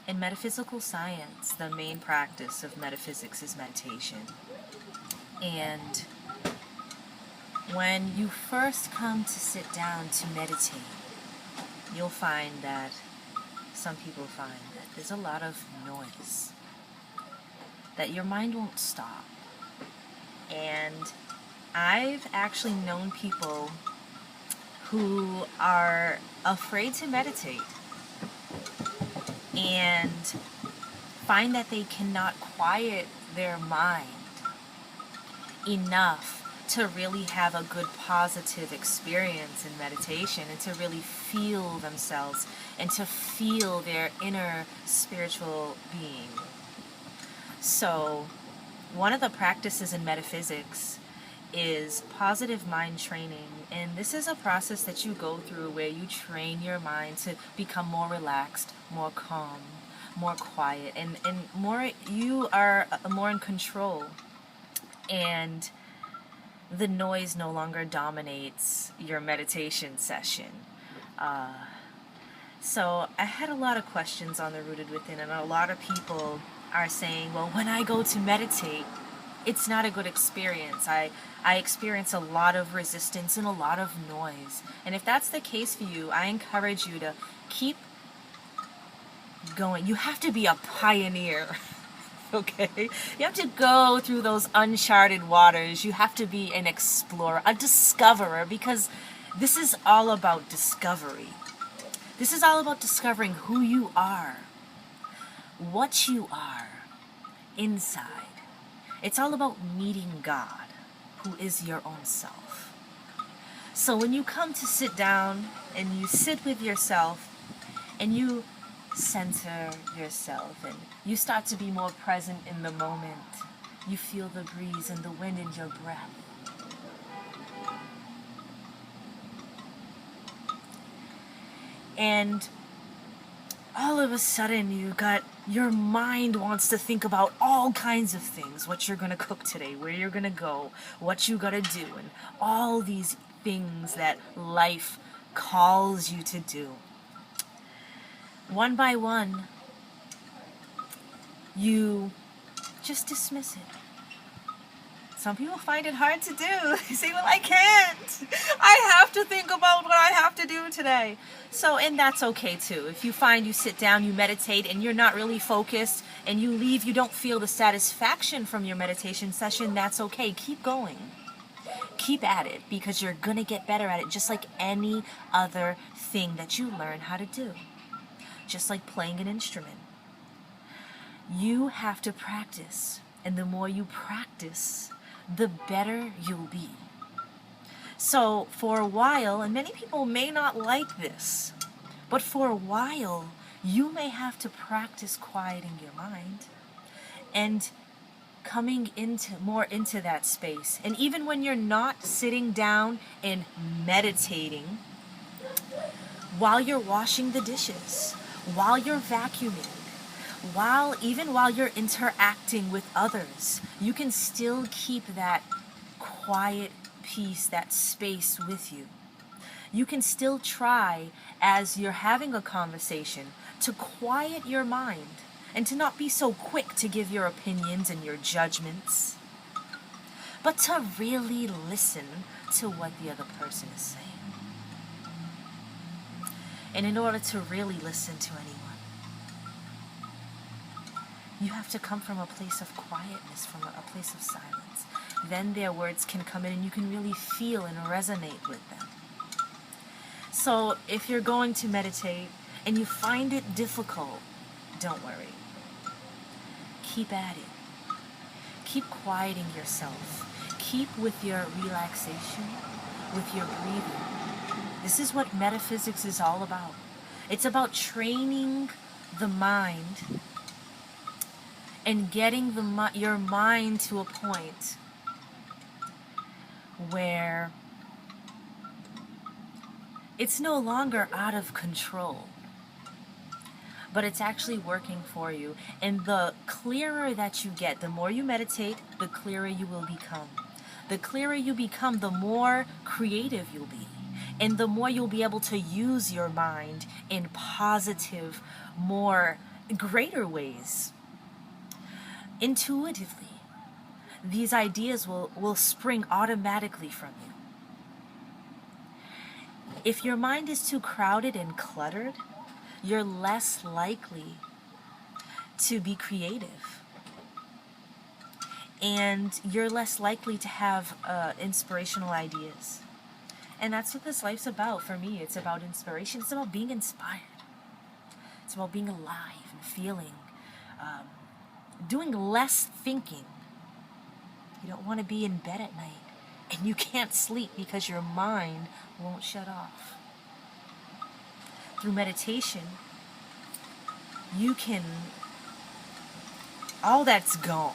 In metaphysical science, the main practice of metaphysics is meditation. And when you first come to sit down to meditate, you'll find that some people find that there's a lot of noise, that your mind won't stop. And I've actually known people who are afraid to meditate and find that they cannot quiet their mind enough to really have a good positive experience in meditation and to really feel themselves and to feel their inner spiritual being. So, one of the practices in metaphysics is positive mind training, and this is a process that you go through where you train your mind to become more relaxed, more calm, more quiet, and more, you are more in control, and the noise no longer dominates your meditation session. So I had a lot of questions on the Rooted Within, and a lot of people are saying, well, when I go to meditate, it's not a good experience. I experience a lot of resistance and a lot of noise. And if that's the case for you, I encourage you to keep going. You have to be a pioneer. Okay? You have to go through those uncharted waters. You have to be an explorer, a discoverer, because this is all about discovery. This is all about discovering who you are, what you are inside. It's all about meeting God, who is your own self. So when you come to sit down and you sit with yourself and you center yourself and you start to be more present in the moment, you feel the breeze and the wind in your breath. And all of a sudden your mind wants to think about all kinds of things, what you're going to cook today, where you're going to go, what you got to do, and all these things that life calls you to do. One by one, you just dismiss it. Some people find it hard to do. They say, well, I can't. I have to think about what I have to do today. So, and that's okay too. If you find you sit down, you meditate, and you're not really focused, and you leave, you don't feel the satisfaction from your meditation session, that's okay. Keep going. Keep at it, because you're going to get better at it, just like any other thing that you learn how to do. Just like playing an instrument. You have to practice, and the more you practice, the better you'll be. So for a while, and many people may not like this, but for a while, you may have to practice quieting your mind and coming more into that space. And even when you're not sitting down and meditating, while you're washing the dishes, while you're vacuuming, even while you're interacting with others, you can still keep that quiet peace, that space with you. You can still try, as you're having a conversation, to quiet your mind and to not be so quick to give your opinions and your judgments, but to really listen to what the other person is saying. And in order to really listen to anyone, you have to come from a place of quietness, from a place of silence. Then their words can come in and you can really feel and resonate with them. So if you're going to meditate and you find it difficult, don't worry. Keep at it. Keep quieting yourself. Keep with your relaxation, with your breathing. This is what metaphysics is all about. It's about training the mind and getting your mind to a point where it's no longer out of control, but it's actually working for you. And the clearer that you get, the more you meditate, the clearer you will become. The clearer you become, the more creative you'll be. And the more you'll be able to use your mind in positive, more greater ways. Intuitively, these ideas will spring automatically from you. If your mind is too crowded and cluttered, you're less likely to be creative. And you're less likely to have inspirational ideas. And that's what this life's about for me. It's about inspiration. It's about being inspired. It's about being alive and feeling, doing less thinking. You don't want to be in bed at night and you can't sleep because your mind won't shut off. Through meditation, you can, all that's gone.